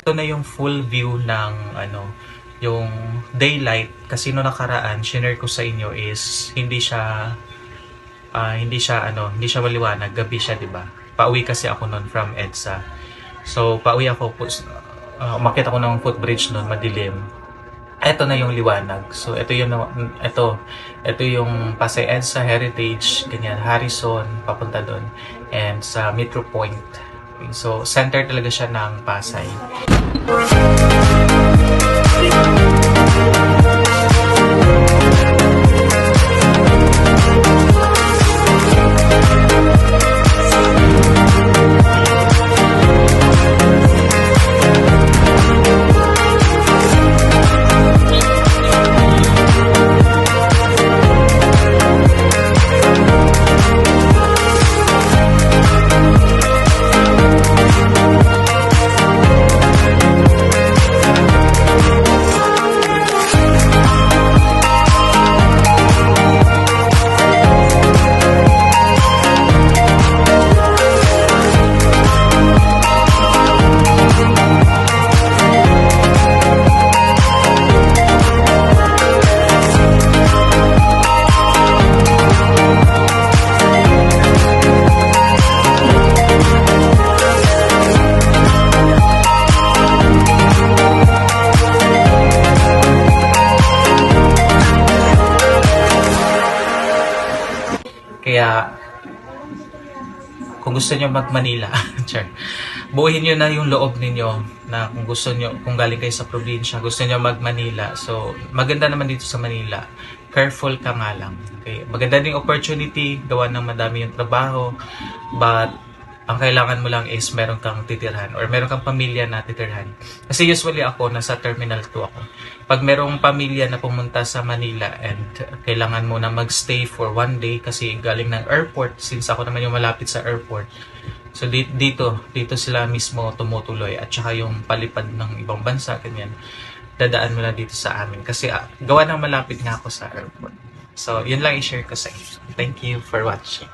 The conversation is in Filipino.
Ito na yung full view ng yung daylight, kasi no nakaraan share ko sa inyo is hindi siya maliwanag, gabi siya, 'di ba? Pauwi kasi ako noon from EDSA. So pauwi ako, umakyat ako ng footbridge noon, madilim. Ito na yung liwanag. So ito yung Pasay EDSA Heritage, ganyan, Harrison papunta doon, and sa Metro Point. So center talaga siya ng Pasay. Kaya, kung gusto nyo mag-Manila, buuhin nyo na yung loob ninyo na kung gusto nyo, kung galing kayo sa probinsya, gusto nyo mag-Manila. So, maganda naman dito sa Manila. Careful ka nga lang. Okay? Maganda ding opportunity, gawa ng madami yung trabaho, but ang kailangan mo lang is meron kang titirhan or meron kang pamilya na titirhan. Kasi usually ako, nasa Terminal 2 ako. Pag merong pamilya na pumunta sa Manila and kailangan mo na magstay for 1 day kasi galing ng airport, since ako naman yung malapit sa airport. So dito sila mismo tumutuloy, at saka yung palipad ng ibang bansa, ganyan, dadaan mo na dito sa amin. Kasi gawa ng malapit nga ako sa airport. So yun lang i-share ko sa inyo. Thank you for watching.